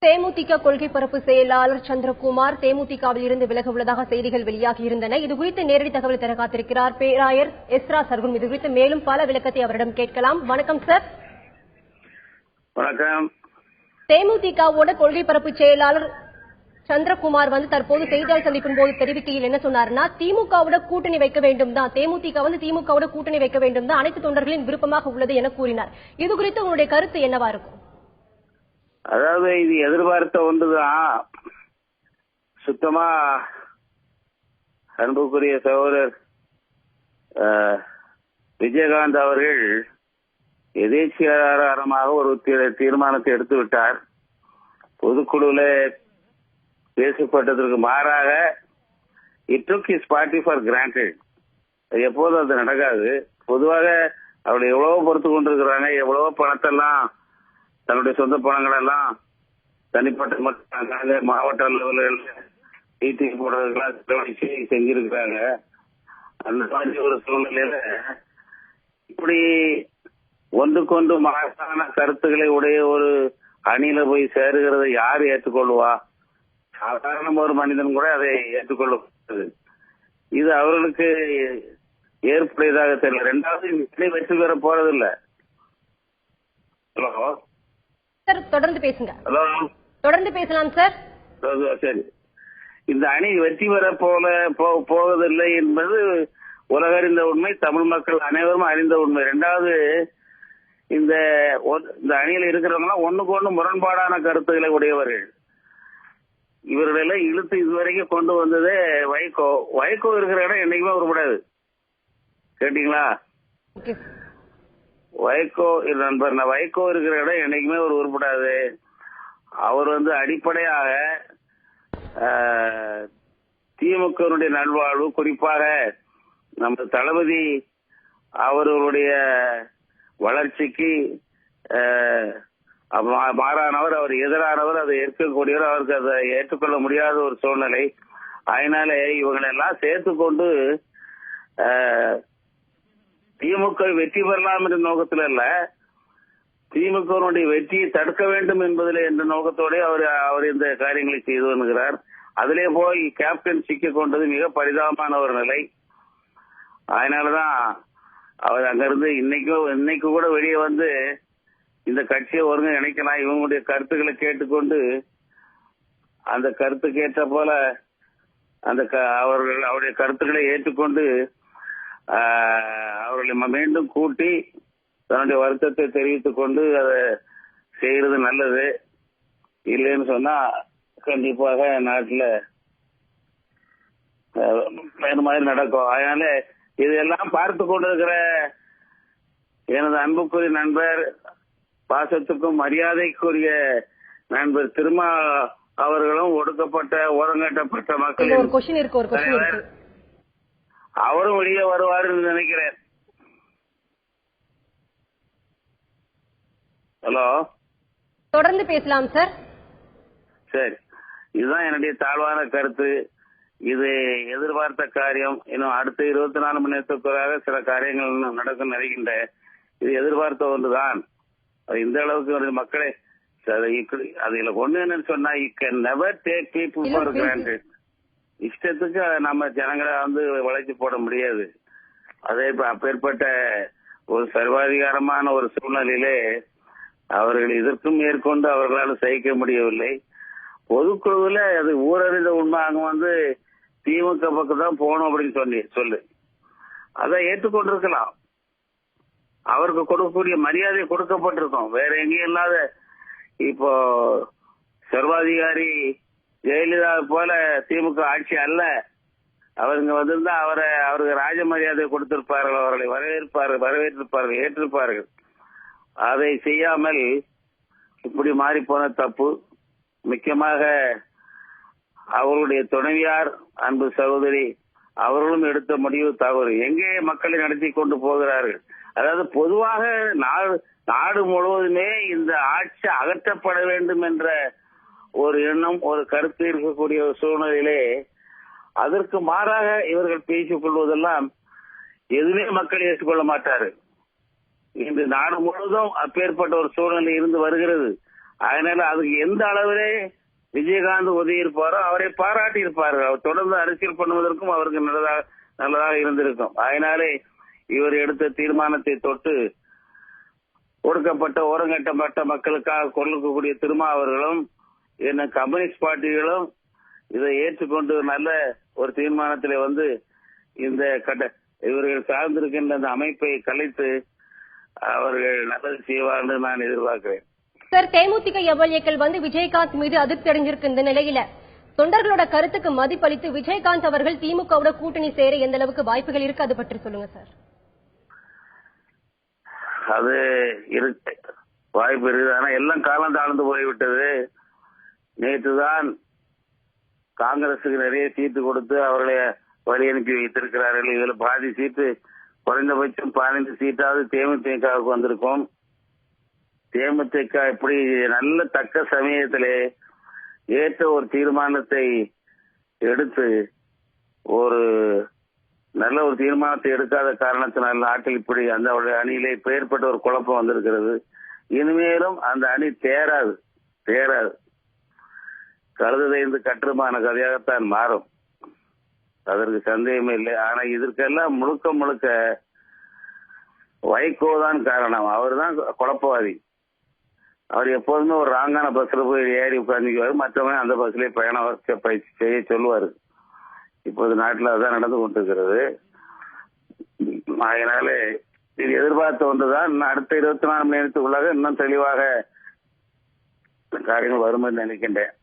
தேமுதிக கொள்கை பரப்பு செயலாளர் சந்திரகுமார் தேமுதிகவில் இருந்து விலக உள்ளதாக செய்திகள் வெளியாகியிருந்தன. இதுகுறித்து நேரடி தகவல் தர காத்திருக்கிறார் பேராயர் எஸ்ரா சர்குன். இதுகுறித்து மேலும் பல விளக்கத்தை அவரிடம் கேட்கலாம். வணக்கம் சார். வணக்கம். தேமுதிகவோட கொள்கை பரப்பு செயலாளர் சந்திரகுமார் தற்போது செய்தியாளர் சந்திப்பின் போது தெரிவிக்கையில் என்ன சொன்னார்னா, திமுகவோட கூட்டணி வைக்க வேண்டும் தான், தேமுதிக திமுகவோட கூட்டணி வைக்க வேண்டும் தான் அனைத்து தொண்டர்களின் விருப்பமாக உள்ளது என கூறினார். இது குறித்து உங்களுடைய கருத்து என்னவா இருக்கும்? அதாவது இது எதிர்பார்த்த ஒன்றுதான். சுத்தமா அன்புக்குரிய சகோதரர் விஜயகாந்த் அவர்கள் எதேச்சியாரமாக ஒரு தீர்மானத்தை எடுத்து விட்டார். பொதுக்குழுல பேசப்பட்டதற்கு மாறாக it took his party for granted. எப்போதும் அது நடக்காது. பொதுவாக அவர்கள் எவ்வளவோ பொறுத்து கொண்டிருக்கிறாங்க, எவ்வளவோ பணத்தெல்லாம் தன்னுடைய சொந்த பணங்களெல்லாம் தனிப்பட்ட மாவட்ட லெவலில் மீட்டிங் போடுறதுக்கெல்லாம் செலவழிச்சு செஞ்சிருக்கிறாங்க. அந்த மாதிரி ஒரு சூழ்நிலையில இப்படி ஒன்றுக்கொண்டு மாசான கருத்துக்களை உடைய ஒரு அணியில போய் சேருகிறத யாரு ஏற்றுக்கொள்வா? சாதாரண ஒரு மனிதன் கூட அதை ஏற்றுக்கொள்ள. இது அவர்களுக்கு ஏற்புடையதாக தெரியல. ரெண்டாவது வெற்றி பெற போறதில்லை. ஹலோ சார், தொடர்ந்து பேசுங்க. ஹலோ, தொடர்ந்து பேசலாம் சார். சரி. இந்த அணி வெற்றி பெற போவதில்லை என்பது உலகறிந்த உண்மை, தமிழ் மக்கள் அனைவரும் அறிந்த உண்மை. ரெண்டாவது, இந்த அணியில் இருக்கிறவங்க ஒண்ணுக்கு ஒண்ணு முரண்பாடான கருத்துக்களை உடையவர்கள். இவர்களெல்லாம் இழுத்து இதுவரைக்கும் கொண்டு வந்ததே வைகோ இருக்கிற இடம் என்னைக்குமே உருப்படாது. கேட்டீங்களா? வைகோ இருக்கிற இடம் என்னைக்குமே ஒரு உருப்படாது. அவர் அடிப்படையாக திமுகவுடைய நல்வாழ்வு, குறிப்பாக நம்ம தளபதி அவர்களுடைய வளர்ச்சிக்கு மாறானவர், அவர் எதிரானவர், அதை ஏற்கக்கூடியவர். அவருக்கு அதை ஏற்றுக்கொள்ள முடியாத ஒரு சூழ்நிலை. அதனால இவங்களெல்லாம் சேர்த்து கொண்டு திமுக வெற்றி பெறலாம் என்ற நோக்கத்தில் அல்ல, திமுகவுடைய வெற்றியை தடுக்க வேண்டும் என்பதில் என்ற நோக்கத்தோட அவர் இந்த காரியங்களை செய்து வருகிறார். அதிலே போய் கேப்டன் சிக்கிக் கொண்டது மிக பரிதாபமான ஒரு நிலை. அதனாலதான் அவர் அங்கிருந்து இன்னைக்கு கூட வெளியே இந்த கட்சியை ஒருங்க நினைக்கலாம். இவங்களுடைய கருத்துக்களை கேட்டுக்கொண்டு அந்த கருத்துக்கு ஏற்ற போல அவருடைய கருத்துக்களை ஏற்றுக்கொண்டு அவர்களை மீண்டும் கூட்டி தன்னுடைய வருத்தத்தை தெரிவித்துக் கொண்டு அதை செய்யறது நல்லது. இல்லைன்னு சொன்னா கண்டிப்பாக நாட்டில் வேறு மாதிரி நடக்கும். அதனால இதெல்லாம் பார்த்து கொண்டிருக்கிற எனது அன்புக்குரிய நண்பர், பாசத்துக்கும் மரியாதைக்குரிய நண்பர் திருமா அவர்களும் ஒடுக்கப்பட்ட ஓரங்கட்டப்பட்ட மக்கள் அவரும் வெளியே வருவார் என்று நினைக்கிறேன். ஹலோ, தொடர்ந்து பேசலாம் சார். சரி, இதுதான் என்னுடைய தாழ்வான கருத்து. இது எதிர்பார்த்த காரியம். இன்னும் அடுத்த 24 மணி நேரத்துக்குள்ளாக சில காரியங்கள் நடக்கும் நினைக்கின்ற. இது எதிர்பார்த்த ஒன்றுதான். இந்த அளவுக்கு மக்களை அதுல ஒண்ணு என்னன்னு சொன்னா, you can never take people for granted. இஷ்டத்துக்கு நம்ம ஜனங்களை வளைச்சு போட முடியாது. அதே அப்பேற்பட்ட ஒரு சர்வாதிகாரமான ஒரு சூழ்நிலையிலே அவர்கள் இதற்கும் மேற்கொண்டு அவர்களால் சகிக்க முடியவில்லை. பொதுக்குழுவில் அது ஊரறிந்த உண்மை. அங்க திமுக பக்கம் தான் போகணும் அப்படின்னு சொல்லு, அதை ஏற்றுக்கொண்டிருக்கலாம். அவருக்கு கொடுக்கக்கூடிய மரியாதை கொடுக்கப்பட்டிருக்கும். வேற எங்கேயும் இல்லாத இப்போ சர்வாதிகாரி ஜெயலலிதா போல திமுக ஆட்சி அல்ல. அவருங்க வந்திருந்தா அவருக்கு ராஜ மரியாதை கொடுத்திருப்பார்கள், அவர்களை வரவேற்றிருப்பார்கள், ஏற்றிருப்பார்கள். அதை செய்யாமல் இப்படி மாறி போன தப்பு. முக்கியமாக அவருடைய துணைவியார் அன்பு சகோதரி அவர்களும் எடுத்த முடிவு தவறு. எங்கே மக்களை நடத்தி கொண்டு போகிறார்கள்? அதாவது பொதுவாக நாடு முழுவதுமே இந்த ஆட்சி அகற்றப்பட வேண்டும் என்ற ஒரு எண்ணம், ஒரு கருத்து இருக்கக்கூடிய ஒரு சூழ்நிலையிலே அதற்கு மாறாக இவர்கள் பேசிக் கொள்வதெல்லாம் எதுவுமே மக்கள் ஏற்றுக்கொள்ள மாட்டார்கள். இன்று நாடு முழுவதும் அப்பேற்பட்ட ஒரு சூழ்நிலை இருந்து வருகிறது. அதனால அதுக்கு எந்த அளவிலே விஜயகாந்த் உதவி இருப்பாரோ அவரை பாராட்டி இருப்பார்கள். அவர் தொடர்ந்து அரசியல் பண்ணுவதற்கும் அவருக்கு நல்லதாக இருந்திருக்கும். அதனாலே இவர் எடுத்த தீர்மானத்தை தொட்டு ஒடுக்கப்பட்ட ஓரங்கட்டப்பட்ட மக்களுக்காக கொள்ளக்கூடிய திருமாவர்களும் என்ன கம்யூனிஸ்ட் பார்ட்டிகளும் இதை ஏற்றுக்கொண்டு நல்ல ஒரு தீர்மானத்திலே வந்து இந்த இவர்கள் சார்ந்திருக்கின்ற அந்த அமைப்பை கலைத்து அவர்கள் நல்லது செய்வார்கள் என்று நான் எதிர்பார்க்கிறேன். சார், தேமுதிக எம்எல்ஏக்கள் வந்து விஜயகாந்த் மீது அதிருப்தி அடைஞ்சிருக்கு. இந்த நிலையில தொண்டர்களோட கருத்துக்கு மதிப்பளித்து விஜயகாந்த் அவர்கள் திமுகவோட கூட்டணி சேர எந்த அளவுக்கு வாய்ப்புகள் இருக்கு, அது பற்றி சொல்லுங்க சார். அது இருக்கு, வாய்ப்பு இருக்குது. ஆனா எல்லாம் காலம் தாழ்ந்து போய்விட்டது. நேற்றுதான் காங்கிரசுக்கு நிறைய சீட்டு கொடுத்து அவர்களை வழி அனுப்பி வைத்திருக்கிறார்கள். இதுல பாதி சீட்டு, குறைந்தபட்சம் 15 சீட்டாவது தேமுதிகவுக்கு வந்திருக்கும். தேமுதிக இப்படி நல்ல தக்க சமயத்திலே ஏற்ற ஒரு தீர்மானத்தை எடுத்து ஒரு நல்ல ஒரு தீர்மானத்தை எடுக்காத காரணத்தினால் நாட்டில் இப்படி அந்த அணியிலே ஏற்பட்ட ஒரு குழப்பம் வந்திருக்கிறது. இனிமேலும் அந்த அணி தேராது. கழுதைந்து கற்றுமான கதையாகத்தான் மாறும், அதற்கு சந்தேகமே இல்லை. ஆனா இதற்கெல்லாம் முழுக்க வைகோதான் காரணம். அவர் தான் குழப்பவாதி. அவர் எப்போதுமே ஒரு ராங்கான பஸ்ல போய் ஏறி உட்கார்ந்துக்குவாரு, மற்றவங்க அந்த பஸ்லயே பயணம் செய்ய சொல்லுவாரு. இப்போது நாட்டில் அதுதான் நடந்து கொண்டிருக்கிறது. அதனால இது எதிர்பார்த்த ஒன்றுதான். அடுத்த 24 மணி நேரத்துக்குள்ளாக இன்னும் தெளிவாக காரியங்கள் வரும் என்று நினைக்கின்றேன்.